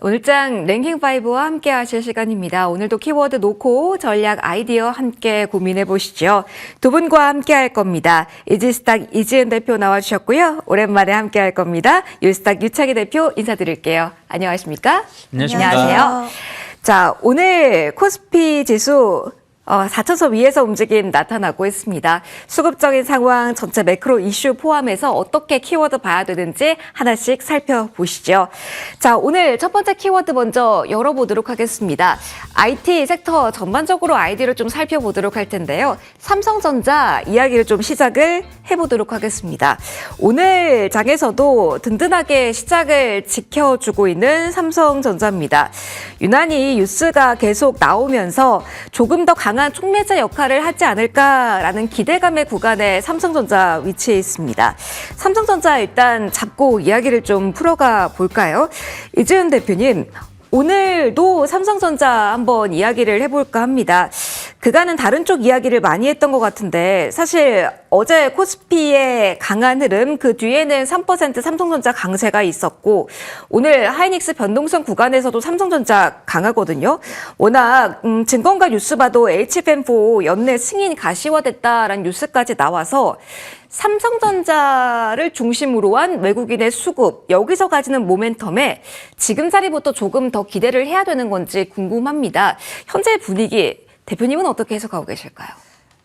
오늘장 랭킹5와 함께 하실 시간입니다. 오늘도 키워드 놓고 전략 아이디어 함께 고민해 보시죠. 두 분과 함께 할 겁니다. 이지스탁 이지은 대표 나와주셨고요. 오랜만에 함께 할 겁니다. 유스탁 유창희 대표 인사드릴게요. 안녕하십니까? 안녕하세요. 자, 오늘 코스피 지수 4천선 위에서 움직임 나타나고 있습니다. 수급적인 상황, 전체 매크로 이슈 포함해서 어떻게 키워드 봐야 되는지 하나씩 살펴보시죠. 자, 오늘 첫 번째 키워드 먼저 열어보도록 하겠습니다. IT 섹터 전반적으로 아이디를 좀 살펴보도록 할 텐데요. 삼성전자 이야기를 좀 시작을 해보도록 하겠습니다. 오늘 장에서도 든든하게 시작을 지켜주고 있는 삼성전자입니다. 유난히 뉴스가 계속 나오면서 조금 더 강한 촉매자 역할을 하지 않을까라는 기대감의 구간에 삼성전자 위치해 있습니다. 삼성전자 일단 잡고 이야기를 좀 풀어가 볼까요? 이지은 대표님, 오늘도 삼성전자 한번 이야기를 해볼까 합니다. 그간은 다른 쪽 이야기를 많이 했던 것 같은데 사실 어제 코스피의 강한 흐름, 그 뒤에는 3% 삼성전자 강세가 있었고 오늘 하이닉스 변동성 구간에서도 삼성전자 강하거든요. 워낙 증권가 뉴스 봐도 HBM4 연내 승인 가시화됐다라는 뉴스까지 나와서 삼성전자를 중심으로 한 외국인의 수급, 여기서 가지는 모멘텀에 지금 자리부터 조금 더 기대를 해야 되는 건지 궁금합니다. 현재 분위기, 대표님은 어떻게 해석하고 계실까요?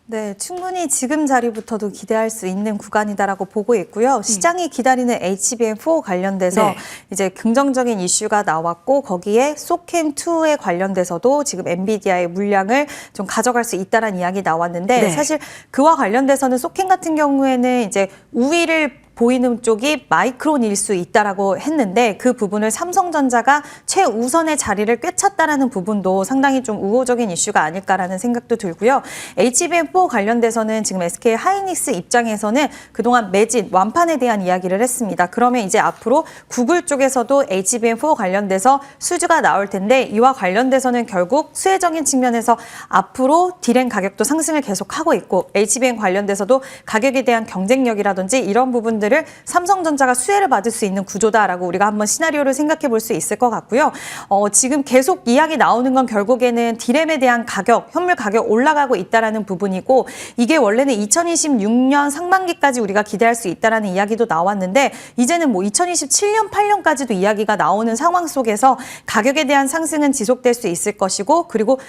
네, 충분히 지금 자리부터도 기대할 수 있는 구간이다라고 보고 있고요. 시장이 기다리는 HBM4 관련돼서 이제 긍정적인 이슈가 나왔고 거기에 소캠2에 관련돼서도 지금 엔비디아의 물량을 좀 가져갈 수 있다는 이야기 나왔는데 사실 그와 관련돼서는 소캠 같은 경우에는 이제 우위를 보이는 쪽이 마이크론일 수 있다라고 했는데 그 부분을 삼성전자가 최우선의 자리를 꿰찼다라는 부분도 상당히 좀 우호적인 이슈가 아닐까라는 생각도 들고요. HBM4 관련돼서는 지금 SK 하이닉스 입장에서는 그동안 매진, 완판에 대한 이야기를 했습니다. 그러면 이제 앞으로 구글 쪽에서도 HBM4 관련돼서 수주가 나올 텐데 이와 관련돼서는 결국 수혜적인 측면에서 앞으로 디램 가격도 상승을 계속하고 있고 HBM 관련돼서도 가격에 대한 경쟁력이라든지 이런 부분들을 삼성전자가 수혜를 받을 수 있는 구조다라고 우리가 한번 시나리오를 생각해 볼 수 있을 것 같고요. 지금 계속 이야기 나오는 건 결국에는 디램에 대한 가격, 현물 가격 올라가고 있다라는 부분이고 이게 원래는 2026년 상반기까지 우리가 기대할 수 있다라는 이야기도 나왔는데 이제는 뭐 2027년, 8년까지도 이야기가 나오는 상황 속에서 가격에 대한 상승은 지속될 수 있을 것이고 그리고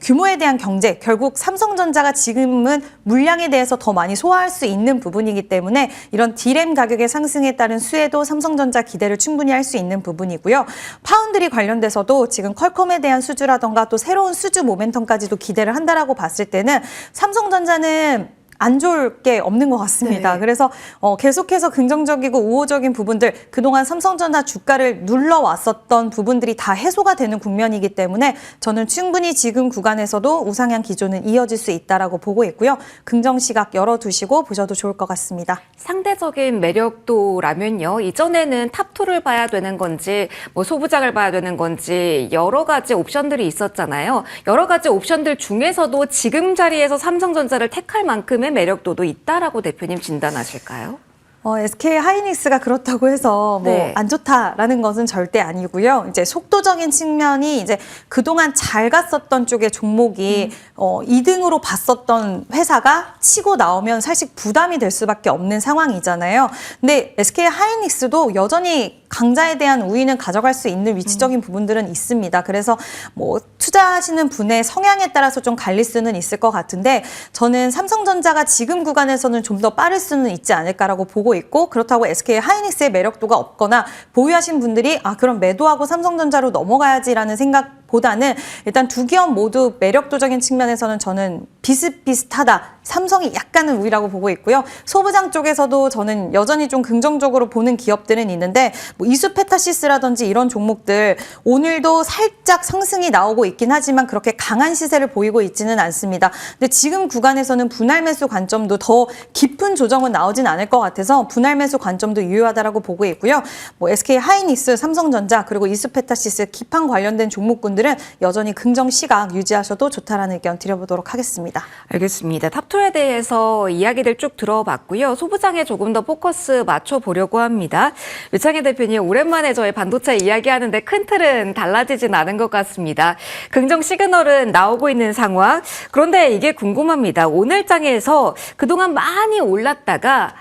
규모에 대한 경제, 결국 삼성전자가 지금은 물량에 대해서 더 많이 소화할 수 있는 부분이기 때문에 이런 디램 가격의 상승에 따른 수혜도 삼성전자 기대를 충분히 할 수 있는 부분이고요. 파운드리 관련돼서도 지금 퀄컴에 대한 수주라던가 또 새로운 수주 모멘텀까지도 기대를 한다라고 봤을 때는 삼성전자는 안 좋을 게 없는 것 같습니다. 그래서 계속해서 긍정적이고 우호적인 부분들, 그동안 삼성전자 주가를 눌러왔었던 부분들이 다 해소가 되는 국면이기 때문에 저는 충분히 지금 구간에서도 우상향 기조는 이어질 수 있다라고 보고 있고요. 긍정 시각 열어두시고 보셔도 좋을 것 같습니다. 상대적인 매력도라면요. 이전에는 탑2를 봐야 되는 건지 뭐 소부장을 봐야 되는 건지 여러 가지 옵션들이 있었잖아요. 여러 가지 옵션들 중에서도 지금 자리에서 삼성전자를 택할 만큼의 매력도도 있다라고 대표님 진단하실까요? SK 하이닉스가 그렇다고 해서 뭐 안 좋다라는 것은 절대 아니고요. 이제 속도적인 측면이 이제 그동안 잘 갔었던 쪽의 종목이 2등으로 봤었던 회사가 치고 나오면 사실 부담이 될 수밖에 없는 상황이잖아요. 근데 SK 하이닉스도 여전히 강자에 대한 우위는 가져갈 수 있는 위치적인 부분들은 있습니다. 그래서 뭐 투자하시는 분의 성향에 따라서 좀 갈릴 수는 있을 것 같은데 저는 삼성전자가 지금 구간에서는 좀 더 빠를 수는 있지 않을까라고 보고 있고 그렇다고 SK 하이닉스의 매력도가 없거나 보유하신 분들이 그럼 매도하고 삼성전자로 넘어가야지라는 생각보다는 일단 두 기업 모두 매력도적인 측면에서는 저는 비슷비슷하다. 삼성이 약간은 우위라고 보고 있고요. 소부장 쪽에서도 저는 여전히 좀 긍정적으로 보는 기업들은 있는데 뭐 이수페타시스라든지 이런 종목들 오늘도 살짝 상승이 나오고 있긴 하지만 그렇게 강한 시세를 보이고 있지는 않습니다. 근데 지금 구간에서는 분할 매수 관점도 더 깊은 조정은 나오진 않을 것 같아서 분할 매수 관점도 유효하다라고 보고 있고요. 뭐 SK 하이닉스, 삼성전자 그리고 이수페타시스 기판 관련된 종목군들 분들은 여전히 긍정 시각 유지하셔도 좋다라는 의견 드려보도록 하겠습니다. 알겠습니다. 탑2에 대해서 이야기들 쭉 들어봤고요. 소부장에 조금 더 포커스 맞춰보려고 합니다. 유창희 대표님, 오랜만에 저희 반도체 이야기하는데 큰 틀은 달라지진 않은 것 같습니다. 긍정 시그널은 나오고 있는 상황. 그런데 이게 궁금합니다. 오늘 장에서 그동안 많이 올랐다가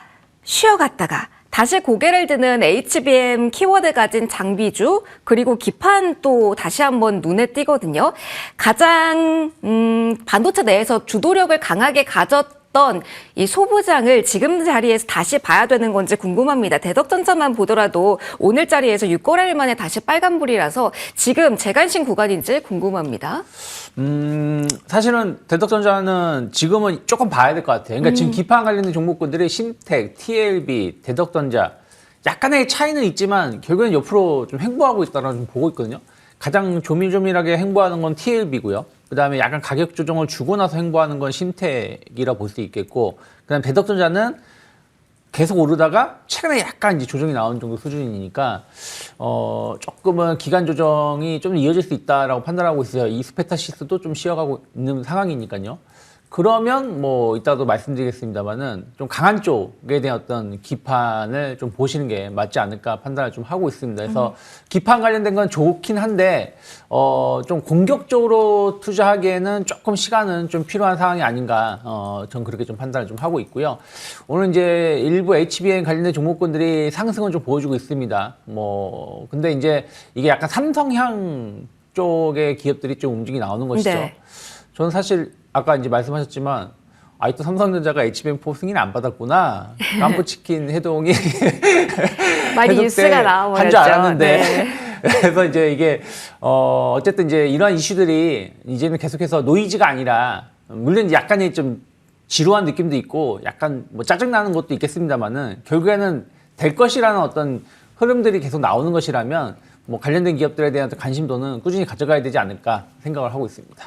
쉬어갔다가 다시 고개를 드는 HBM 키워드 가진 장비주 그리고 기판 또 다시 한번 눈에 띄거든요. 가장 반도체 내에서 주도력을 강하게 가졌던 이 소부장을 지금 자리에서 다시 봐야 되는 건지 궁금합니다. 대덕전자만 보더라도 오늘 자리에서 6거래일 만에 다시 빨간불이라서 지금 재관심 구간인지 궁금합니다. 사실은 대덕전자는 지금은 조금 봐야 될 것 같아요. 그러니까 지금 기판 관련된 종목군들이 신텍, TLB, 대덕전자 약간의 차이는 있지만 결국엔 옆으로 좀 횡보하고 있다는 좀 보고 있거든요. 가장 조밀조밀하게 횡보하는 건 TLB고요. 그다음에 약간 가격 조정을 주고 나서 횡보하는 건 신텍이라 볼 수 있겠고, 그다음 대덕전자는 계속 오르다가 최근에 약간 이제 조정이 나온 정도 수준이니까 조금은 기간 조정이 좀 이어질 수 있다라고 판단하고 있어요. 이스페타시스도 좀 쉬어가고 있는 상황이니까요. 그러면 뭐 이따도 말씀드리겠습니다만은 좀 강한 쪽에 대한 어떤 기판을 좀 보시는 게 맞지 않을까 판단을 좀 하고 있습니다. 그래서 기판 관련된 건 좋긴 한데 좀 공격적으로 투자하기에는 조금 시간은 좀 필요한 상황이 아닌가 전 그렇게 좀 판단을 좀 하고 있고요. 오늘 이제 일부 HBM 관련된 종목군들이 상승을 좀 보여주고 있습니다. 뭐 근데 이제 이게 약간 삼성향 쪽의 기업들이 좀 움직이 나오는 것이죠. 네. 저는 사실 아까 이제 말씀하셨지만 아직도 삼성전자가 HBM4 승인 안 받았구나. 깜부치킨 해동이 많이 뉴스가 나와버렸죠. 한 줄 알았는데. 네. 그래서 이제 이게 어쨌든 이제 이러한 이슈들이 이제는 계속해서 노이즈가 아니라 물론 약간의 좀 지루한 느낌도 있고 약간 뭐 짜증나는 것도 있겠습니다만은 결국에는 될 것이라는 어떤 흐름들이 계속 나오는 것이라면 뭐 관련된 기업들에 대한 관심도는 꾸준히 가져가야 되지 않을까 생각을 하고 있습니다.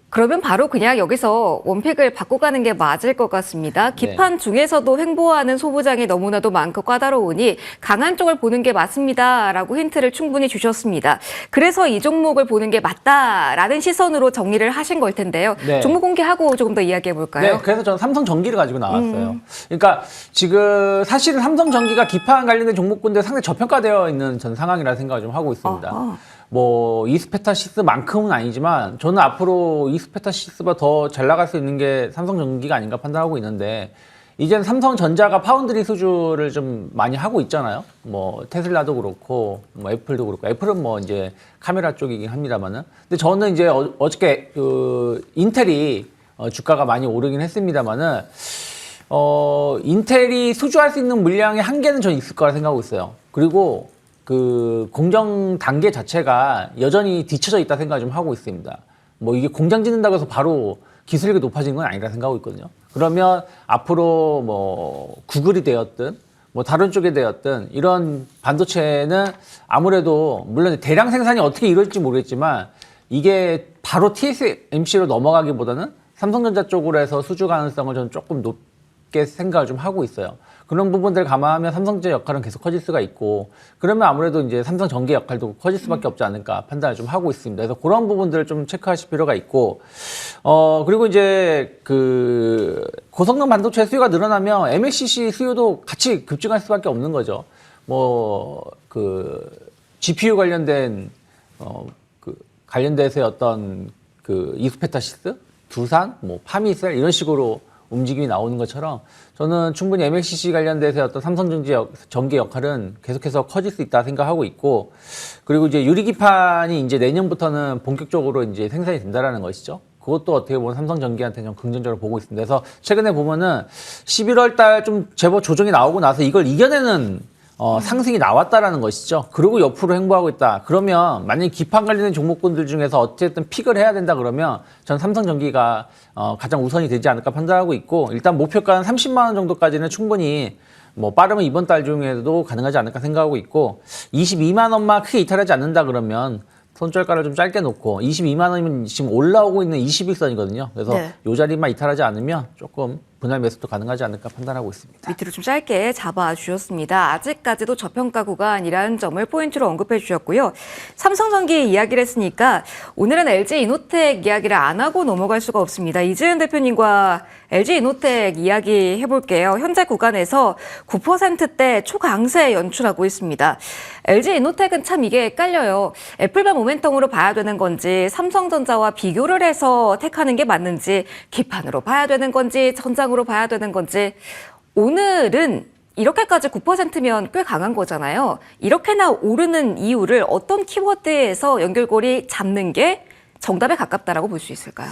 그러면 바로 그냥 여기서 원픽을 바꿔가는 게 맞을 것 같습니다. 기판 중에서도 횡보하는 소부장이 너무나도 많고 까다로우니 강한 쪽을 보는 게 맞습니다라고 힌트를 충분히 주셨습니다. 그래서 이 종목을 보는 게 맞다라는 시선으로 정리를 하신 걸 텐데요. 네. 종목 공개하고 조금 더 이야기해 볼까요? 네, 그래서 저는 삼성전기를 가지고 나왔어요. 그러니까 지금 사실은 삼성전기가 기판 관련된 종목군들 상당히 저평가되어 있는 전 상황이라 생각을 좀 하고 있습니다. 어허. 뭐 이스페타시스만큼은 아니지만 저는 앞으로 이스페타시스보다 더 잘 나갈 수 있는 게 삼성전기가 아닌가 판단하고 있는데, 이제는 삼성전자가 파운드리 수주를 좀 많이 하고 있잖아요. 뭐 테슬라도 그렇고 뭐 애플도 그렇고, 애플은 뭐 이제 카메라 쪽이긴 합니다만은. 근데 저는 이제 어저께 그 인텔이 주가가 많이 오르긴 했습니다만은 인텔이 수주할 수 있는 물량의 한계는 저는 있을 거라 생각하고 있어요. 그리고 그 공정 단계 자체가 여전히 뒤쳐져 있다 생각을 좀 하고 있습니다. 뭐 이게 공장 짓는다고 해서 바로 기술력이 높아지는 건 아니라 생각하고 있거든요. 그러면 앞으로 뭐 구글이 되었든 뭐 다른 쪽에 되었든 이런 반도체는 아무래도 물론 대량 생산이 어떻게 이루어질지 모르겠지만 이게 바로 TSMC로 넘어가기보다는 삼성전자 쪽으로 해서 수주 가능성을 저는 조금 높게 생각을 좀 하고 있어요. 그런 부분들 감안하면 삼성전자 역할은 계속 커질 수가 있고, 그러면 아무래도 이제 삼성전기 역할도 커질 수밖에 없지 않을까 판단을 좀 하고 있습니다. 그래서 그런 부분들을 좀 체크하실 필요가 있고, 그리고 이제 그 고성능 반도체 수요가 늘어나면 MLCC 수요도 같이 급증할 수밖에 없는 거죠. 뭐 그 GPU 관련된 그 관련돼서의 어떤 그 이스페타시스, 두산, 뭐 파미셀 이런 식으로 움직임이 나오는 것처럼 저는 충분히 MLCC 관련돼서 어떤 삼성전기 역할은 계속해서 커질 수 있다 생각하고 있고, 그리고 이제 유리기판이 이제 내년부터는 본격적으로 이제 생산이 된다라는 것이죠. 그것도 어떻게 보면 삼성전기한테 좀 긍정적으로 보고 있습니다. 그래서 최근에 보면은 11월 달 좀 제법 조정이 나오고 나서 이걸 이겨내는 상승이 나왔다라는 것이죠. 그리고 옆으로 횡보하고 있다. 그러면 만약에 기판 관련된 종목군들 중에서 어쨌든 픽을 해야 된다 그러면 전 삼성전기가 가장 우선이 되지 않을까 판단하고 있고, 일단 목표가는 30만 원 정도까지는 충분히 뭐 빠르면 이번 달 중에도 가능하지 않을까 생각하고 있고, 22만 원만 크게 이탈하지 않는다 그러면 손절가를 좀 짧게 놓고 22만 원이면 지금 올라오고 있는 21선이거든요. 그래서 네. 이 자리만 이탈하지 않으면 조금 분할 매수도 가능하지 않을까 판단하고 있습니다. 밑으로 좀 짧게 잡아주셨습니다. 아직까지도 저평가 구간이라는 점을 포인트로 언급해 주셨고요. 삼성전기 이야기를 했으니까 오늘은 LG이노텍 이야기를 안 하고 넘어갈 수가 없습니다. 이재은 대표님과 LG이노텍 이야기 해볼게요. 현재 구간에서 9%대 초강세 연출하고 있습니다. LG이노텍은 참 이게 헷갈려요. 애플발 모멘텀으로 봐야 되는 건지 삼성전자와 비교를 해서 택하는 게 맞는지 기판으로 봐야 되는 건지 전장으로 봐야 되는 건지 오늘은 이렇게까지 9%면 꽤 강한 거잖아요. 이렇게나 오르는 이유를 어떤 키워드에서 연결고리 잡는 게 정답에 가깝다라고 볼 수 있을까요?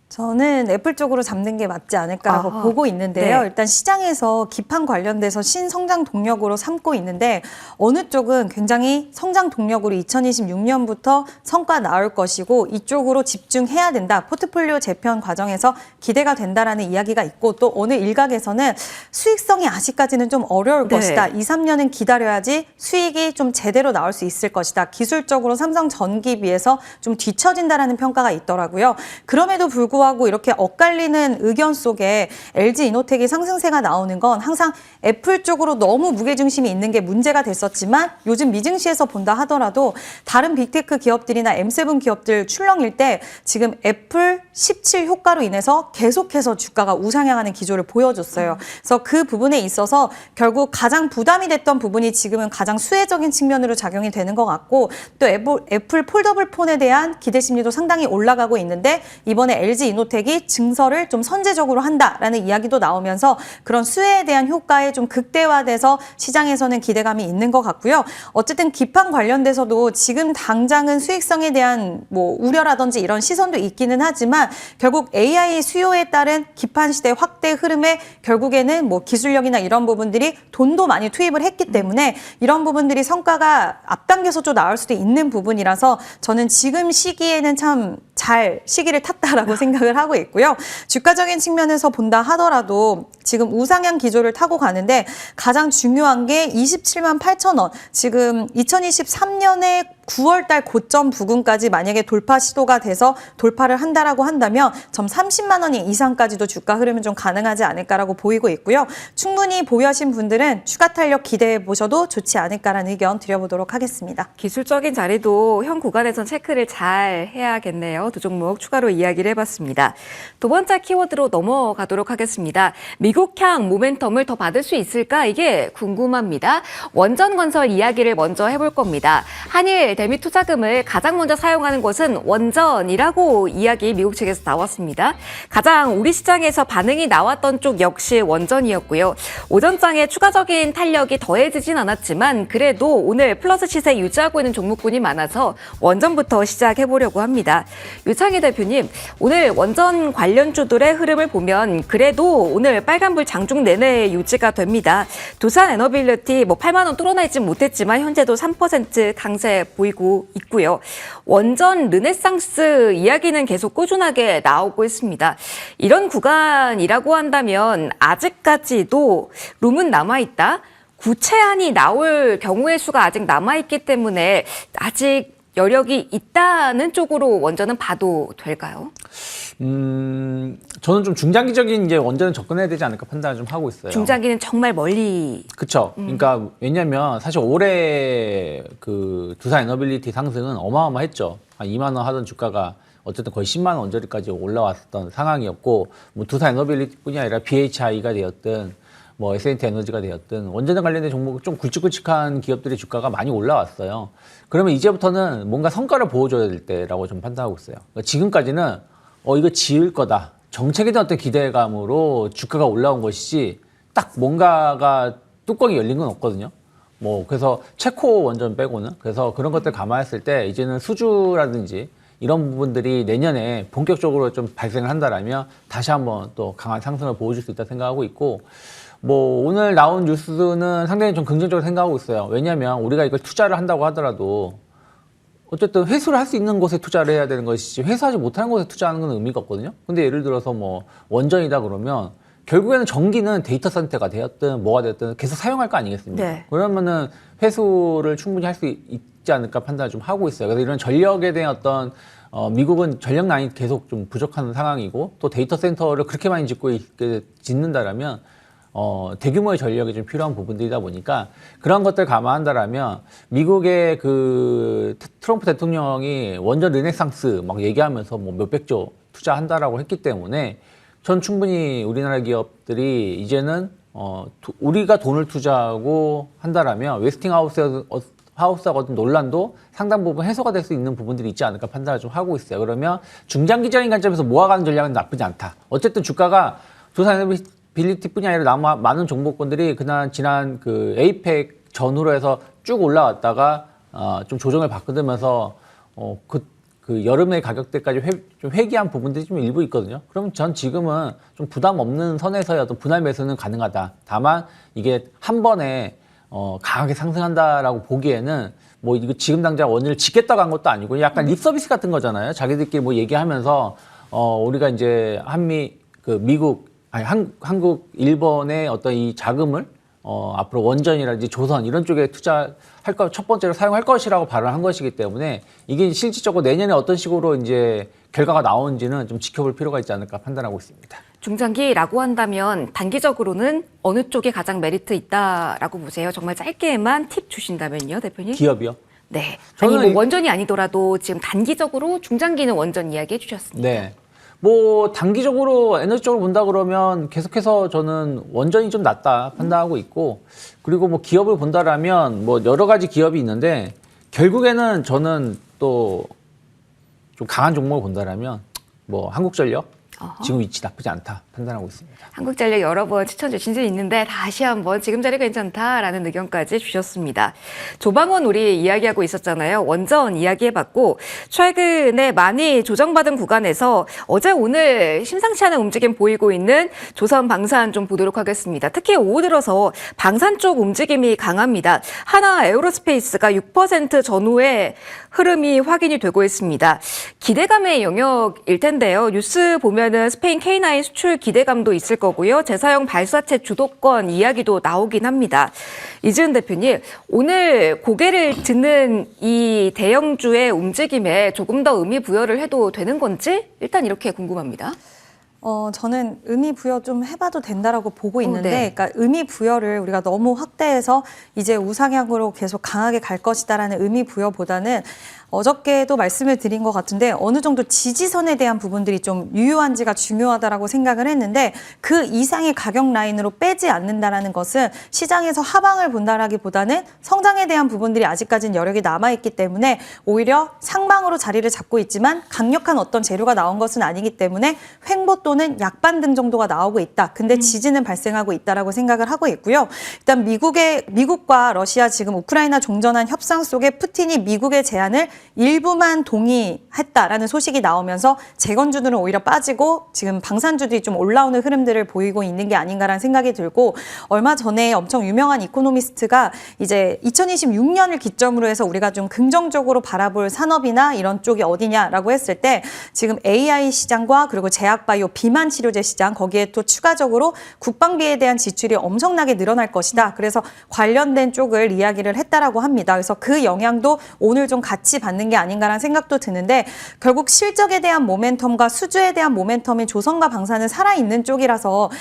저는 애플 쪽으로 잡는 게 맞지 않을까라고 아하. 보고 있는데요. 네. 일단 시장에서 기판 관련돼서 신성장 동력으로 삼고 있는데 어느 쪽은 굉장히 성장 동력으로 2026년부터 성과 나올 것이고 이쪽으로 집중해야 된다. 포트폴리오 재편 과정에서 기대가 된다라는 이야기가 있고 또 어느 일각에서는 수익성이 아직까지는 좀 어려울 네. 것이다. 2, 3년은 기다려야지 수익이 좀 제대로 나올 수 있을 것이다. 기술적으로 삼성전기에 비해서 좀 뒤처진다라는 평가가 있더라고요. 그럼에도 불구하고 이렇게 엇갈리는 의견 속에 LG이노텍이 상승세가 나오는 건 항상 애플 쪽으로 너무 무게중심이 있는 게 문제가 됐었지만 요즘 미증시에서 본다 하더라도 다른 빅테크 기업들이나 M7 기업들 출렁일 때 지금 애플 17 효과로 인해서 계속해서 주가가 우상향하는 기조를 보여줬어요. 그래서 그 부분에 있어서 결국 가장 부담이 됐던 부분이 지금은 가장 수혜적인 측면으로 작용이 되는 것 같고 또 애플 폴더블 폰에 대한 기대 심리도 상당히 올라가고 있는데 이번에 LG이노텍이 증설을 좀 선제적으로 한다라는 이야기도 나오면서 그런 수혜에 대한 효과에 좀 극대화돼서 시장에서는 기대감이 있는 것 같고요. 어쨌든 기판 관련돼서도 지금 당장은 수익성에 대한 뭐 우려라든지 이런 시선도 있기는 하지만 결국 AI 수요에 따른 기판 시대 확대 흐름에 결국에는 뭐 기술력이나 이런 부분들이 돈도 많이 투입을 했기 때문에 이런 부분들이 성과가 앞당겨서 좀 나올 수도 있는 부분이라서 저는 지금 시기에는 참 잘 시기를 탔다라고 생각을 하고 있고요. 주가적인 측면에서 본다 하더라도 지금 우상향 기조를 타고 가는데 가장 중요한 게 27만 8천 원. 지금 2023년에 9월달 고점 부근까지 만약에 돌파 시도가 돼서 돌파를 한다라고 한다면 점 30만 원 이상까지도 주가 흐름은 좀 가능하지 않을까라고 보이고 있고요. 충분히 보유하신 분들은 추가 탄력 기대해 보셔도 좋지 않을까라는 의견 드려보도록 하겠습니다. 기술적인 자리도 현 구간에선 체크를 잘 해야겠네요. 두 종목 추가로 이야기를 해봤습니다. 두 번째 키워드로 넘어가도록 하겠습니다. 미국향 모멘텀을 더 받을 수 있을까? 이게 궁금합니다. 원전건설 이야기를 먼저 해볼 겁니다. 한일 대미 투자금을 가장 먼저 사용하는 곳은 원전이라고 이야기 미국 측에서 나왔습니다. 가장 우리 시장에서 반응이 나왔던 쪽 역시 원전이었고요. 오전장에 추가적인 탄력이 더해지진 않았지만 그래도 오늘 플러스 시세 유지하고 있는 종목군이 많아서 원전부터 시작해보려고 합니다. 유창희 대표님, 오늘 원전 관련주들의 흐름을 보면 그래도 오늘 빨간불 장중 내내 유지가 됩니다. 두산 에너빌리티 8만 원 뚫어내지 못했지만 현재도 3% 강세 보이고 있고요. 원전 르네상스 이야기는 계속 꾸준하게 나오고 있습니다. 이런 구간이라고 한다면 아직까지도 룸은 남아있다. 구체안이 나올 경우의 수가 아직 남아있기 때문에 아직 여력이 있다는 쪽으로 원전은 봐도 될까요? 저는 좀 중장기적인 이제 원전에 접근해야 되지 않을까 판단을 좀 하고 있어요. 중장기는 정말 멀리. 그쵸. 그러니까 왜냐면 사실 올해 그 두산 에너빌리티 상승은 어마어마했죠. 한 2만 원 하던 주가가 어쨌든 거의 10만 원 언저리까지 올라왔던 상황이었고, 뭐 두산 에너빌리티뿐이 아니라 BHI가 되었든 뭐 S&T 에너지가 되었든 원전에 관련된 종목 좀 굵직굵직한 기업들의 주가가 많이 올라왔어요. 그러면 이제부터는 뭔가 성과를 보여줘야 될 때라고 좀 판단하고 있어요. 그러니까 지금까지는 이거 지을 거다. 정책에 대한 어떤 기대감으로 주가가 올라온 것이지 딱 뭔가가 뚜껑이 열린 건 없거든요. 뭐 그래서 체코 원전 빼고는 그래서 그런 것들 감안했을 때 이제는 수주라든지 이런 부분들이 내년에 본격적으로 좀 발생을 한다라면 다시 한번 또 강한 상승을 보여줄 수 있다 생각하고 있고, 뭐 오늘 나온 뉴스는 상당히 좀 긍정적으로 생각하고 있어요. 왜냐하면 우리가 이걸 투자를 한다고 하더라도 어쨌든 회수를 할 수 있는 곳에 투자를 해야 되는 것이지 회수하지 못하는 곳에 투자하는 건 의미가 없거든요. 근데 예를 들어서 뭐 원전이다 그러면 결국에는 전기는 데이터 센터가 되었든 뭐가 되었든 계속 사용할 거 아니겠습니까? 네. 그러면은 회수를 충분히 할 수 있지 않을까 판단을 좀 하고 있어요. 그래서 이런 전력에 대한 어떤 미국은 전력 라인이 계속 좀 부족한 상황이고 또 데이터 센터를 그렇게 많이 짓는다라면 대규모의 전력이 좀 필요한 부분들이다 보니까 그런 것들 감안한다라면 미국의 그 트럼프 대통령이 원전 르네상스 막 얘기하면서 뭐 몇백조 투자한다라고 했기 때문에 전 충분히 우리나라 기업들이 이제는 우리가 돈을 투자하고 한다라면 웨스팅하우스하고 어떤 논란도 상당 부분 해소가 될 수 있는 부분들이 있지 않을까 판단을 좀 하고 있어요. 그러면 중장기적인 관점에서 모아가는 전략은 나쁘지 않다. 어쨌든 주가가 두산에너빌리티뿐이 아니라 많은 종목군들이 지난 그 에이펙 전후로 해서 쭉 올라왔다가 좀 조정을 바꾸면서 그 여름의 가격대까지 좀 회귀한 부분들이 좀 일부 있거든요. 그럼 전 지금은 좀 부담 없는 선에서의 어떤 분할 매수는 가능하다. 다만 이게 한 번에 강하게 상승한다라고 보기에는 뭐 이거 지금 당장 원리를 짓겠다고 한 것도 아니고 약간 립 서비스 같은 거잖아요. 자기들끼리 뭐 얘기하면서 우리가 이제 한국, 일본의 어떤 이 자금을 앞으로 원전이라든지 조선 이런 쪽에 첫 번째로 사용할 것이라고 발언한 것이기 때문에 이게 실질적으로 내년에 어떤 식으로 이제 결과가 나오는지는 좀 지켜볼 필요가 있지 않을까 판단하고 있습니다. 중장기라고 한다면 단기적으로는 어느 쪽에 가장 메리트 있다라고 보세요? 정말 짧게만 팁 주신다면요, 대표님? 기업이요? 네. 아니 뭐 원전이 아니더라도 지금 단기적으로 중장기는 원전 이야기해 주셨습니다. 네. 뭐 단기적으로 에너지 쪽으로 본다 그러면 계속해서 저는 원전이 좀 낫다 판단하고 있고 그리고 뭐 기업을 본다라면 뭐 여러 가지 기업이 있는데 결국에는 저는 또 좀 강한 종목을 본다라면 뭐 한국전력 지금 위치 나쁘지 않다 판단하고 있습니다. 한국전력 여러 번 추천 주신 적 있는데 다시 한번 지금 자리 괜찮다라는 의견까지 주셨습니다. 조방원 우리 이야기하고 있었잖아요. 원전 이야기해봤고 최근에 많이 조정받은 구간에서 어제 오늘 심상치 않은 움직임 보이고 있는 조선 방산 좀 보도록 하겠습니다. 특히 오후 들어서 방산 쪽 움직임이 강합니다. 하나 에어로스페이스가 6% 전후의 흐름이 확인이 되고 있습니다. 기대감의 영역일 텐데요. 뉴스 보면은 스페인 K9 수출 기대감도 있을 거고요. 재사용 발사체 주도권 이야기도 나오긴 합니다. 이지은 대표님, 오늘 고개를 드는 이 대형주의 움직임에 조금 더 의미 부여를 해도 되는 건지 일단 이렇게 궁금합니다. 저는 의미 부여 좀 해봐도 된다라고 보고 있는데, 네. 그러니까 의미 부여를 우리가 너무 확대해서 이제 우상향으로 계속 강하게 갈 것이다라는 의미 부여보다는 어저께도 말씀을 드린 것 같은데 어느 정도 지지선에 대한 부분들이 좀 유효한지가 중요하다라고 생각을 했는데 그 이상의 가격 라인으로 빼지 않는다라는 것은 시장에서 하방을 본다라기보다는 성장에 대한 부분들이 아직까지는 여력이 남아있기 때문에 오히려 상방으로 자리를 잡고 있지만 강력한 어떤 재료가 나온 것은 아니기 때문에 횡보 또는 약반등 정도가 나오고 있다. 근데 지지는 발생하고 있다라고 생각을 하고 있고요. 일단 미국과 러시아 지금 우크라이나 종전한 협상 속에 푸틴이 미국의 제안을 일부만 동의했다라는 소식이 나오면서 재건주들은 오히려 빠지고 지금 방산주들이 좀 올라오는 흐름들을 보이고 있는 게 아닌가라는 생각이 들고 얼마 전에 엄청 유명한 이코노미스트가 이제 2026년을 기점으로 해서 우리가 좀 긍정적으로 바라볼 산업이나 이런 쪽이 어디냐라고 했을 때 지금 AI 시장과 그리고 제약바이오 비만 치료제 시장 거기에 또 추가적으로 국방비에 대한 지출이 엄청나게 늘어날 것이다. 그래서 관련된 쪽을 이야기를 했다라고 합니다. 그래서 그 영향도 오늘 좀 같이 받는 게 아닌가라는 생각도 드는데 결국 실적에 대한 모멘텀과 수주에 대한 모멘텀이 조선과 방산은 살아있는 쪽이라서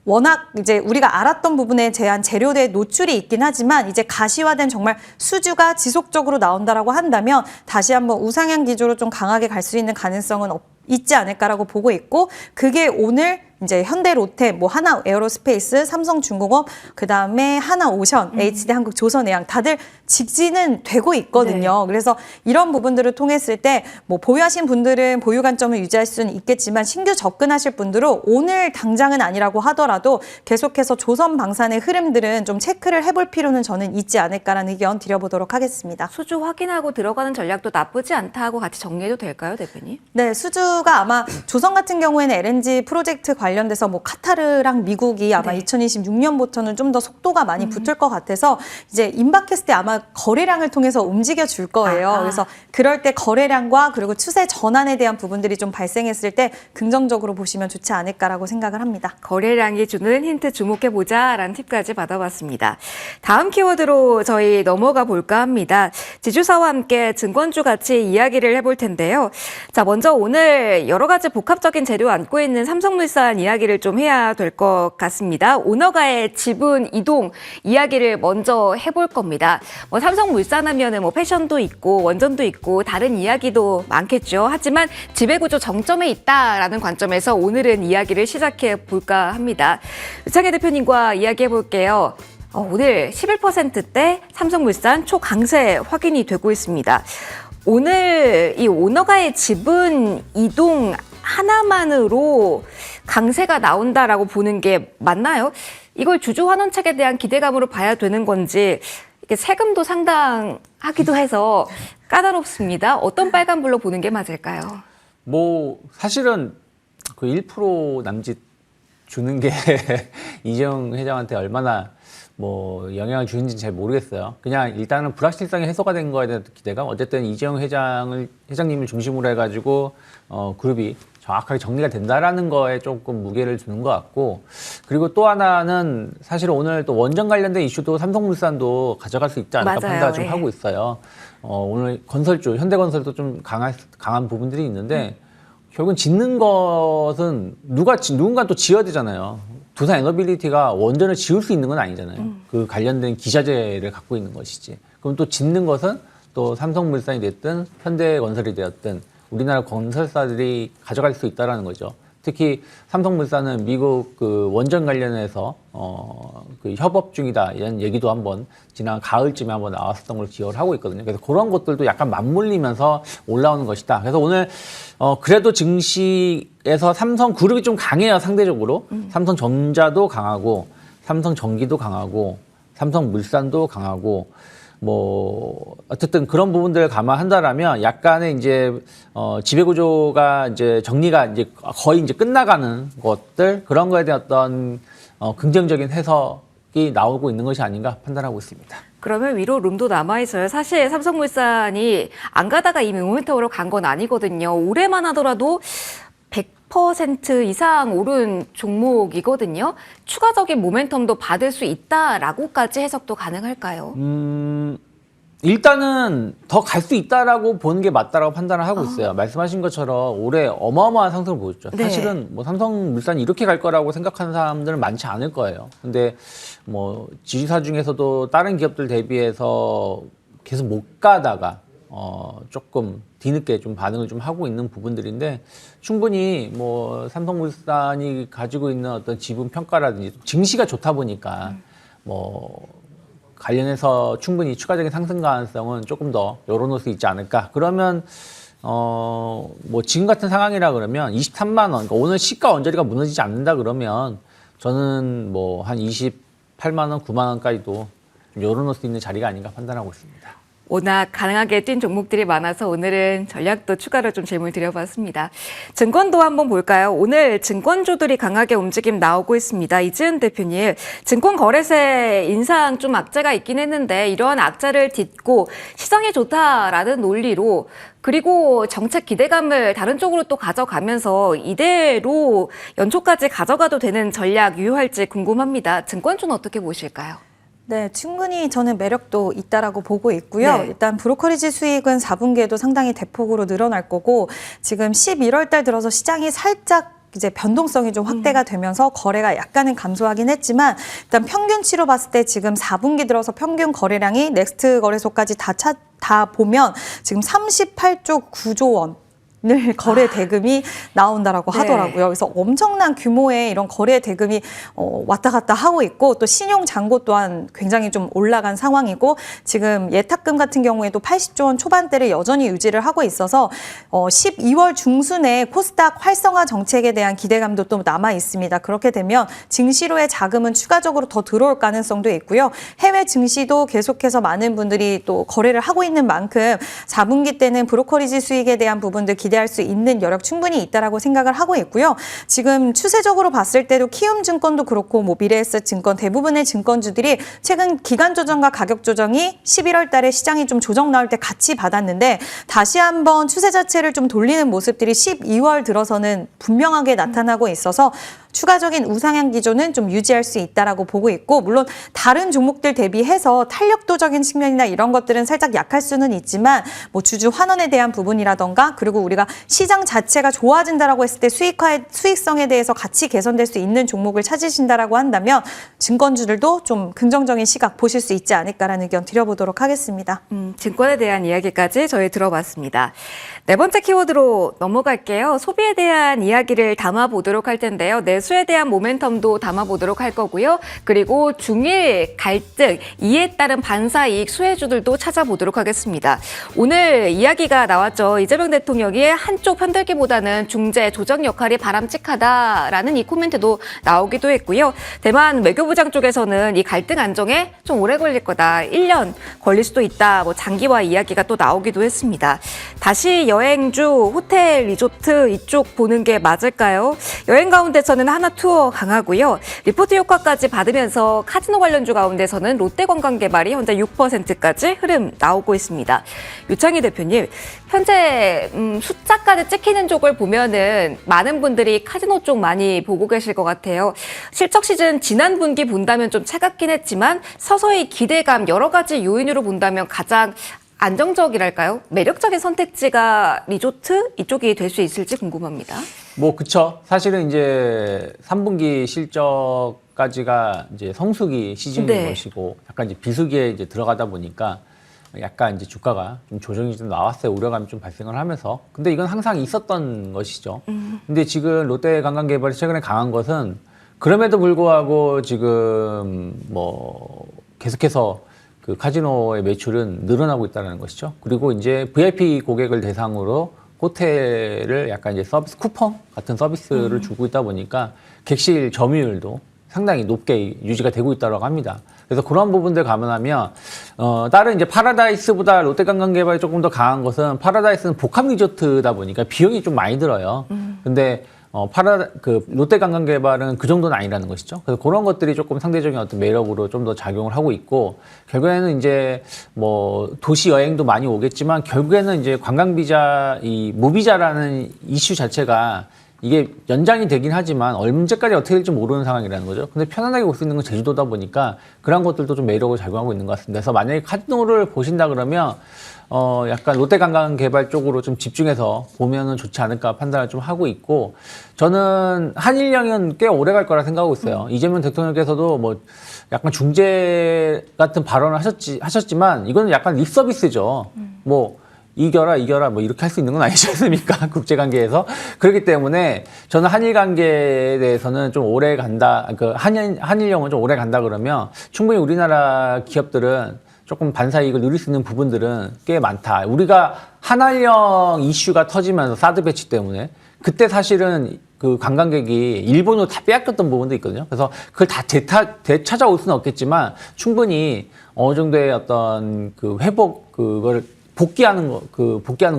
워낙 이제 우리가 알았던 부분에 대한 재료의 노출이 있긴 하지만 이제 가시화된 정말 수주가 지속적으로 나온다라고 한다면 다시 한번 우상향 기조로 좀 강하게 갈 수 있는 가능성은 있지 않을까라고 보고 있고 그게 오늘 이제 현대 롯데, 뭐 하나 에어로스페이스, 삼성중공업, 그다음에 하나오션, HD 한국 조선해양 다들 직진은 되고 있거든요. 네. 그래서 이런 부분들을 통했을 때 뭐 보유하신 분들은 보유 관점을 유지할 수는 있겠지만 신규 접근하실 분들은 오늘 당장은 아니라고 하더라도 계속해서 조선 방산의 흐름들은 좀 체크를 해볼 필요는 저는 있지 않을까라는 의견 드려보도록 하겠습니다. 수주 확인하고 들어가는 전략도 나쁘지 않다 하고 같이 정리해도 될까요, 대표님? 네, 수주가 아마 조선 같은 경우에는 LNG 프로젝트 관련돼서 뭐 카타르랑 미국이 아마 네. 2026년부터는 좀 더 속도가 많이 붙을 것 같아서 이제 임박했을 때 아마 거래량을 통해서 움직여 줄 거예요. 아하. 그래서 그럴 때 거래량과 그리고 추세 전환에 대한 부분들이 좀 발생했을 때 긍정적으로 보시면 좋지 않을까라고 생각을 합니다. 거래량이 주는 힌트 주목해보자라는 팁까지 받아봤습니다. 다음 키워드로 저희 넘어가 볼까 합니다. 지주사와 함께 증권주 같이 이야기를 해볼 텐데요. 자, 먼저 오늘 여러 가지 복합적인 재료 안고 있는 삼성물산 이야기를 좀 해야 될 것 같습니다. 오너가의 지분 이동 이야기를 먼저 해볼 겁니다. 뭐 삼성물산 하면은 뭐 패션도 있고 원전도 있고 다른 이야기도 많겠죠. 하지만 지배구조 정점에 있다라는 관점에서 오늘은 이야기를 시작해 볼까 합니다. 유창희 대표님과 이야기해 볼게요. 오늘 11%대 삼성물산 초강세 확인이 되고 있습니다. 오늘 이 오너가의 지분 이동 하나만으로 강세가 나온다라고 보는 게 맞나요? 이걸 주주 환원책에 대한 기대감으로 봐야 되는 건지 이게 세금도 상당하기도 해서 까다롭습니다. 어떤 빨간불로 보는 게 맞을까요? 뭐 사실은 그 1% 남짓 주는 게 이재용 회장한테 얼마나 뭐 영향을 주는지 잘 모르겠어요. 그냥 일단은 불확실성이 해소가 된 거에 대한 기대감. 어쨌든 이재용 회장님을 중심으로 해가지고 그룹이 정확하게 정리가 된다라는 거에 조금 무게를 두는 것 같고, 그리고 또 하나는 사실 오늘 또 원전 관련된 이슈도 삼성물산도 가져갈 수 있지 않을까 판단을 좀 하고 있어요. 오늘 건설주, 현대건설도 좀 강한 부분들이 있는데 결국은 짓는 것은 누군가 또 지어야 되잖아요. 두산 에너빌리티가 원전을 지을 수 있는 건 아니잖아요. 그 관련된 기자재를 갖고 있는 것이지. 그럼 또 짓는 것은 또 삼성물산이 됐든 현대건설이 되었든 우리나라 건설사들이 가져갈 수 있다라는 거죠. 특히 삼성물산은 미국 그 원전 관련해서 그 협업 중이다 이런 얘기도 한번 지난 가을쯤에 한번 나왔었던 걸 기억을 하고 있거든요. 그래서 그런 것들도 약간 맞물리면서 올라오는 것이다. 그래서 오늘 그래도 증시에서 삼성그룹이 좀 강해요, 상대적으로. 삼성전자도 강하고 삼성전기도 강하고 삼성물산도 강하고 뭐 어쨌든 그런 부분들을 감안한다라면 약간의 이제 지배구조가 이제 정리가 이제 거의 이제 끝나가는 것들, 그런 거에 대한 어떤 긍정적인 해석이 나오고 있는 것이 아닌가 판단하고 있습니다. 그러면 위로 룸도 남아있어요. 사실 삼성물산이 안 가다가 이미 모멘텀으로 간 건 아니거든요. 올해만 하더라도 100% 이상 오른 종목이거든요. 추가적인 모멘텀도 받을 수 있다라고까지 해석도 가능할까요? 일단은 더 갈 수 있다라고 보는 게 맞다라고 판단을 하고 있어요. 말씀하신 것처럼 올해 어마어마한 상승을 보였죠. 네. 사실은 뭐 삼성물산이 이렇게 갈 거라고 생각하는 사람들은 많지 않을 거예요. 근데 뭐 지주사 중에서도 다른 기업들 대비해서 계속 못 가다가 조금 뒤늦게 좀 반응을 좀 하고 있는 부분들인데, 충분히 뭐 삼성물산이 가지고 있는 어떤 지분 평가라든지 증시가 좋다 보니까 뭐 관련해서 충분히 추가적인 상승 가능성은 조금 더 열어놓을 수 있지 않을까. 그러면 뭐 지금 같은 상황이라 그러면 23만 원, 그러니까 오늘 시가 언저리가 무너지지 않는다 그러면 저는 뭐 한 28만 원, 9만 원까지도 좀 열어놓을 수 있는 자리가 아닌가 판단하고 있습니다. 워낙 가능하게 뛴 종목들이 많아서 오늘은 전략도 추가로 좀 질문 드려봤습니다. 증권도 한번 볼까요? 오늘 증권주들이 강하게 움직임 나오고 있습니다. 이지은 대표님, 증권거래세 인상 좀 악재가 있긴 했는데 이러한 악재를 딛고 시장이 좋다라는 논리로, 그리고 정책 기대감을 다른 쪽으로 또 가져가면서 이대로 연초까지 가져가도 되는 전략 유효할지 궁금합니다. 증권주는 어떻게 보실까요? 네, 충분히 저는 매력도 있다라고 보고 있고요. 네. 일단 브로커리지 수익은 4분기에도 상당히 대폭으로 늘어날 거고, 지금 11월 달 들어서 시장이 살짝 이제 변동성이 좀 확대가 되면서 거래가 약간은 감소하긴 했지만, 일단 평균치로 봤을 때 지금 4분기 들어서 평균 거래량이 넥스트 거래소까지 다 보면 지금 38조 9조 원. 늘 거래 대금이 나온다라고 네. 하더라고요. 그래서 엄청난 규모의 이런 거래 대금이 왔다 갔다 하고 있고, 또 신용 잔고 또한 굉장히 좀 올라간 상황이고, 지금 예탁금 같은 경우에도 80조 원 초반대를 여전히 유지를 하고 있어서 12월 중순에 코스닥 활성화 정책에 대한 기대감도 또 남아 있습니다. 그렇게 되면 증시로의 자금은 추가적으로 더 들어올 가능성도 있고요. 해외 증시도 계속해서 많은 분들이 또 거래를 하고 있는 만큼 4분기 때는 브로커리지 수익에 대한 부분들 기대할 수 있는 여력 충분히 있다라고 생각을 하고 있고요. 지금 추세적으로 봤을 때도 키움증권도 그렇고 뭐 미래에셋증권 대부분의 증권주들이 최근 기간 조정과 가격 조정이 11월 달에 시장이 좀 조정 나올 때 같이 받았는데, 다시 한번 추세 자체를 좀 돌리는 모습들이 12월 들어서는 분명하게 나타나고 있어서 추가적인 우상향 기조는 좀 유지할 수 있다라고 보고 있고, 물론 다른 종목들 대비해서 탄력도적인 측면이나 이런 것들은 살짝 약할 수는 있지만 뭐 주주 환원에 대한 부분이라던가, 그리고 우리가 시장 자체가 좋아진다라고 했을 때 수익성에 대해서 같이 개선될 수 있는 종목을 찾으신다라고 한다면 증권주들도 좀 긍정적인 시각 보실 수 있지 않을까라는 의견 드려보도록 하겠습니다. 증권에 대한 이야기까지 저희 들어봤습니다. 네 번째 키워드로 넘어갈게요. 소비에 대한 이야기를 담아보도록 할 텐데요. 내수에 대한 모멘텀도 담아보도록 할 거고요. 그리고 중일 갈등, 이에 따른 반사이익 수혜주들도 찾아보도록 하겠습니다. 오늘 이야기가 나왔죠. 이재명 대통령이 한쪽 편들기보다는 중재, 조정 역할이 바람직하다라는 이 코멘트도 나오기도 했고요. 대만 외교부장 쪽에서는 이 갈등 안정에 좀 오래 걸릴 거다. 1년 걸릴 수도 있다. 뭐 장기화 이야기가 또 나오기도 했습니다. 다시 여행주, 호텔, 리조트 이쪽 보는 게 맞을까요? 여행 가운데서는 하나투어 강하고요. 리포트 효과까지 받으면서 카지노 관련주 가운데서는 롯데관광개발이 현재 6%까지 흐름 나오고 있습니다. 유창희 대표님, 현재 숫자까지 찍히는 쪽을 보면은 많은 분들이 카지노 쪽 많이 보고 계실 것 같아요. 실적 시즌 지난 분기 본다면 좀 차갑긴 했지만 서서히 기대감 여러 가지 요인으로 본다면 가장 안정적이랄까요? 매력적인 선택지가 리조트 이쪽이 될 수 있을지 궁금합니다. 뭐 그쵸. 사실은 이제 3분기 실적까지가 이제 성수기 시즌인 네. 것이고 약간 이제 비수기에 이제 들어가다 보니까 약간 이제 주가가 좀 조정이 좀 나왔어요. 우려감이 좀 발생을 하면서. 근데 이건 항상 있었던 것이죠. 근데 지금 롯데관광개발이 최근에 강한 것은 그럼에도 불구하고 지금 뭐 계속해서 그 카지노의 매출은 늘어나고 있다는 것이죠. 그리고 이제 VIP 고객을 대상으로 호텔을 약간 이제 서비스 쿠폰 같은 서비스를 주고 있다 보니까 객실 점유율도 상당히 높게 유지가 되고 있다고 합니다. 그래서 그런 부분들 감안하면 다른 이제 파라다이스보다 롯데관광개발이 조금 더 강한 것은 파라다이스는 복합 리조트다 보니까 비용이 좀 많이 들어요. 근데 롯데관광개발은 그 정도는 아니라는 것이죠. 그래서 그런 것들이 조금 상대적인 어떤 매력으로 좀 더 작용을 하고 있고, 결국에는 이제 뭐 도시 여행도 많이 오겠지만 결국에는 이제 관광비자, 이 무비자라는 이슈 자체가 이게 연장이 되긴 하지만 언제까지 어떻게 될지 모르는 상황이라는 거죠. 근데 편안하게 올 수 있는 건 제주도다 보니까 그런 것들도 좀 매력을 작용하고 있는 것 같습니다. 그래서 만약에 카지노를 보신다 그러면 약간 롯데관광개발 쪽으로 좀 집중해서 보면은 좋지 않을까 판단을 좀 하고 있고, 저는 한일령은 꽤 오래 갈 거라 생각하고 있어요. 이재명 대통령께서도 뭐 약간 중재 같은 발언을 하셨지만 이거는 약간 립 서비스죠. 뭐 이겨라 뭐 이렇게 할 수 있는 건 아니지 않습니까? 국제관계에서. 그렇기 때문에 저는 한일 관계에 대해서는 좀 오래 간다, 한일령은 좀 오래 간다 그러면 충분히 우리나라 기업들은 조금 반사이익을 누릴 수 있는 부분들은 꽤 많다. 우리가 한일령 이슈가 터지면서 사드 배치 때문에 그때 사실은 그 관광객이 일본으로 다 빼앗겼던 부분도 있거든요. 그래서 그걸 다 되찾아올 수는 없겠지만 충분히 어느 정도의 어떤 그 회복, 그걸 복귀하는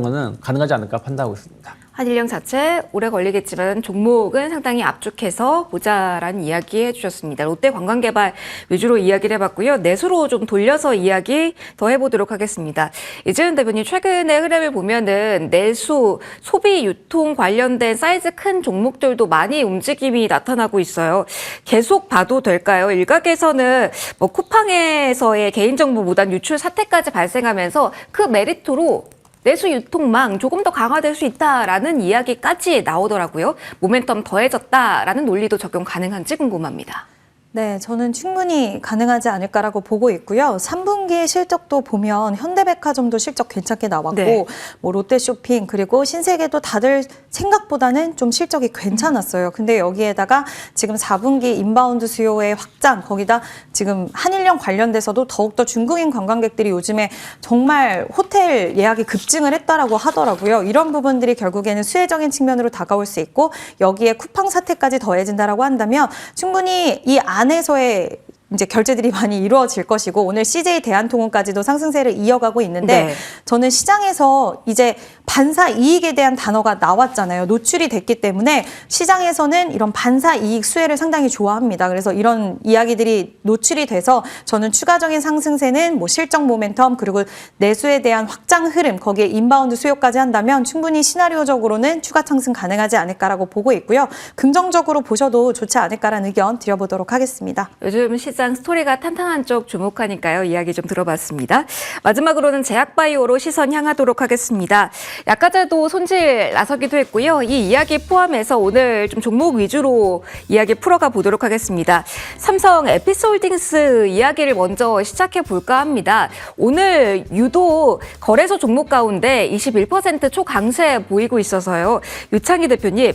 거는 가능하지 않을까 판단하고 있습니다. 한일령 자체 오래 걸리겠지만 종목은 상당히 압축해서 보자라는 이야기 해주셨습니다. 롯데관광개발 위주로 이야기를 해봤고요. 내수로 좀 돌려서 이야기 더 해보도록 하겠습니다. 이재은 대표님, 최근의 흐름을 보면은 내수, 소비, 유통 관련된 사이즈 큰 종목들도 많이 움직임이 나타나고 있어요. 계속 봐도 될까요? 일각에서는 뭐 쿠팡에서의 개인정보 무단 유출 사태까지 발생하면서 그 메리트로 내수 유통망 조금 더 강화될 수 있다라는 이야기까지 나오더라고요. 모멘텀 더해졌다라는 논리도 적용 가능한지 궁금합니다. 네, 저는 충분히 가능하지 않을까라고 보고 있고요. 3분기 실적도 보면 현대백화점도 실적 괜찮게 나왔고, 네. 뭐 롯데쇼핑 그리고 신세계도 다들 생각보다는 좀 실적이 괜찮았어요. 근데 여기에다가 지금 4분기 인바운드 수요의 확장, 거기다 지금 한일령 관련돼서도 더욱더 중국인 관광객들이 요즘에 정말 호텔 예약이 급증을 했다라고 하더라고요. 이런 부분들이 결국에는 수혜적인 측면으로 다가올 수 있고, 여기에 쿠팡 사태까지 더해진다라고 한다면 충분히 이 안에서의 이제 결제들이 많이 이루어질 것이고 오늘 CJ 대한통운까지도 상승세를 이어가고 있는데 네. 저는 시장에서 이제 반사 이익에 대한 단어가 나왔잖아요. 노출이 됐기 때문에 시장에서는 이런 반사 이익 수혜를 상당히 좋아합니다. 그래서 이런 이야기들이 노출이 돼서 저는 추가적인 상승세는 뭐 실적 모멘텀 그리고 내수에 대한 확장 흐름 거기에 인바운드 수요까지 한다면 충분히 시나리오적으로는 추가 상승 가능하지 않을까라고 보고 있고요. 긍정적으로 보셔도 좋지 않을까라는 의견 드려보도록 하겠습니다. 요즘 시장 스토리가 탄탄한 쪽 주목하니까요. 이야기 좀 들어봤습니다. 마지막으로는 제약바이오로 시선 향하도록 하겠습니다. 약가자도 손질 나서기도 했고요. 이 이야기 포함해서 오늘 좀 종목 위주로 이야기 풀어가 보도록 하겠습니다. 삼성 에피스홀딩스 이야기를 먼저 시작해 볼까 합니다. 오늘 유독 거래소 종목 가운데 21% 초강세 보이고 있어서요. 유창희 대표님,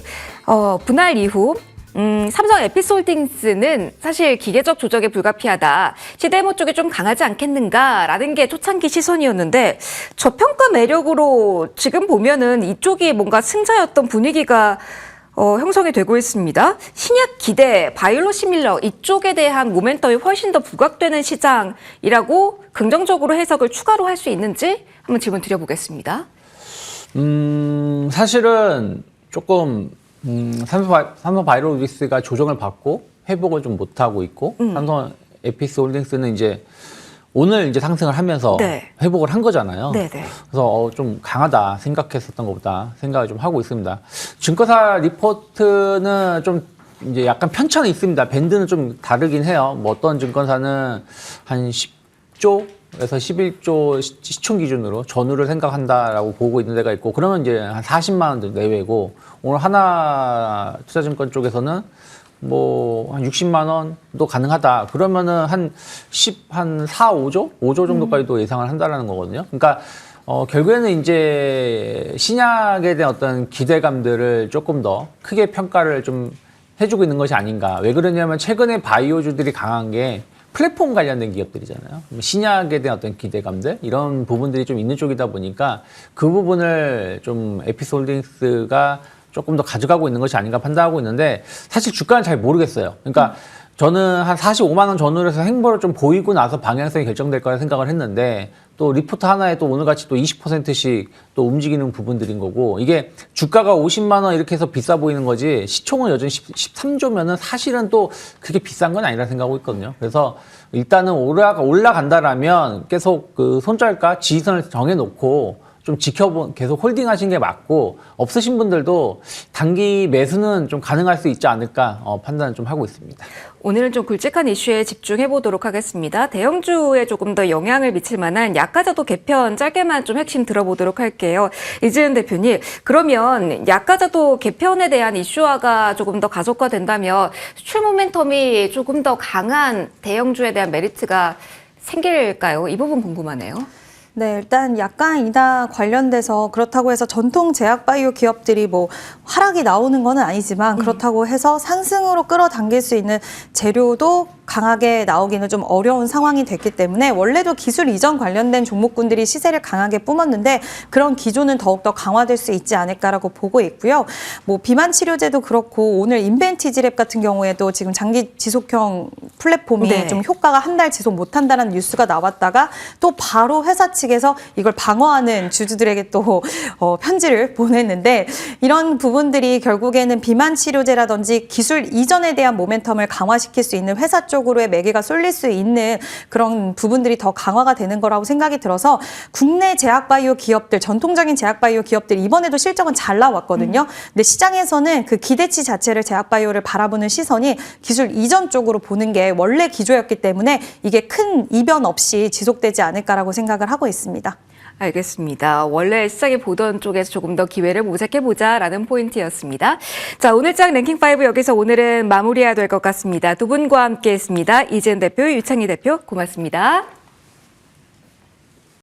분할 이후 삼성 에피스홀딩스는 사실 기계적 조작에 불가피하다. 시데모 쪽이 좀 강하지 않겠는가라는 게 초창기 시선이었는데 저평가 매력으로 지금 보면은 이쪽이 뭔가 승자였던 분위기가 형성이 되고 있습니다. 신약 기대, 바이올로 시밀러 이쪽에 대한 모멘텀이 훨씬 더 부각되는 시장이라고 긍정적으로 해석을 추가로 할 수 있는지 한번 질문 드려보겠습니다. 사실은 조금 삼성 바이오로직스가 조정을 받고 회복을 좀 못하고 있고 삼성 에피스홀딩스는 이제 오늘 이제 상승을 하면서 네. 회복을 한 거잖아요. 네네. 그래서 좀 강하다 생각했었던 것보다 생각을 좀 하고 있습니다. 증권사 리포트는 좀 이제 약간 편차는 있습니다. 밴드는 좀 다르긴 해요. 뭐 어떤 증권사는 한 10조에서 11조 시총 기준으로 전후를 생각한다라고 보고 있는 데가 있고 그러면 이제 한 40만 원 내외고 오늘 하나투자증권 쪽에서는 뭐 한 60만 원도 가능하다. 그러면은 한 4, 5조? 5조 정도까지도 예상을 한다라는 거거든요. 그러니까 결국에는 이제 신약에 대한 어떤 기대감들을 조금 더 크게 평가를 좀 해주고 있는 것이 아닌가. 왜 그러냐면 최근에 바이오주들이 강한 게 플랫폼 관련된 기업들이잖아요. 신약에 대한 어떤 기대감들 이런 부분들이 좀 있는 쪽이다 보니까 그 부분을 좀 에피스홀딩스가 조금 더 가져가고 있는 것이 아닌가 판단하고 있는데 사실 주가는 잘 모르겠어요. 그러니까 저는 한 45만 원 전후로 해서 행보를 좀 보이고 나서 방향성이 결정될 거라 생각을 했는데 또 리포트 하나에 또 오늘같이 또 20%씩 또 움직이는 부분들인 거고 이게 주가가 50만 원 이렇게 해서 비싸 보이는 거지 시총은 여전히 13조면은 사실은 또 그게 비싼 건 아니라 생각하고 있거든요. 그래서 일단은 올라간다라면 계속 그 손절가 지지선을 정해놓고 좀 계속 홀딩 하신 게 맞고, 없으신 분들도 단기 매수는 좀 가능할 수 있지 않을까 판단을 좀 하고 있습니다. 오늘은 좀 굵직한 이슈에 집중해 보도록 하겠습니다. 대형주에 조금 더 영향을 미칠 만한 약가자도 개편 짧게만 좀 핵심 들어보도록 할게요. 이지은 대표님, 그러면 약가자도 개편에 대한 이슈화가 조금 더 가속화된다면 수출 모멘텀이 조금 더 강한 대형주에 대한 메리트가 생길까요? 이 부분 궁금하네요. 네, 일단 약간 이나 관련돼서 그렇다고 해서 전통 제약 바이오 기업들이 뭐 하락이 나오는 건 아니지만 그렇다고 해서 상승으로 끌어당길 수 있는 재료도 강하게 나오기는 좀 어려운 상황이 됐기 때문에 원래도 기술 이전 관련된 종목군들이 시세를 강하게 뿜었는데 그런 기조는 더욱더 강화될 수 있지 않을까라고 보고 있고요. 뭐 비만 치료제도 그렇고 오늘 인벤티지랩 같은 경우에도 지금 장기 지속형 플랫폼이 네. 좀 효과가 한 달 지속 못한다는 뉴스가 나왔다가 또 바로 회사 측에서 이걸 방어하는 주주들에게 또 편지를 보냈는데 이런 부분들이 결국에는 비만 치료제라든지 기술 이전에 대한 모멘텀을 강화시킬 수 있는 회사 쪽으로의 매개가 쏠릴 수 있는 그런 부분들이 더 강화가 되는 거라고 생각이 들어서 국내 제약바이오 기업들, 전통적인 제약바이오 기업들 이번에도 실적은 잘 나왔거든요. 근데 시장에서는 그 기대치 자체를 제약바이오를 바라보는 시선이 기술 이전 쪽으로 보는 게 원래 기조였기 때문에 이게 큰 이변 없이 지속되지 않을까라고 생각을 하고 있습니다. 알겠습니다. 원래 시장에 보던 쪽에서 조금 더 기회를 모색해보자라는 포인트였습니다. 자, 오늘장 랭킹5 여기서 오늘은 마무리해야 될 것 같습니다. 두 분과 함께했습니다. 이지은 대표, 유창희 대표 고맙습니다.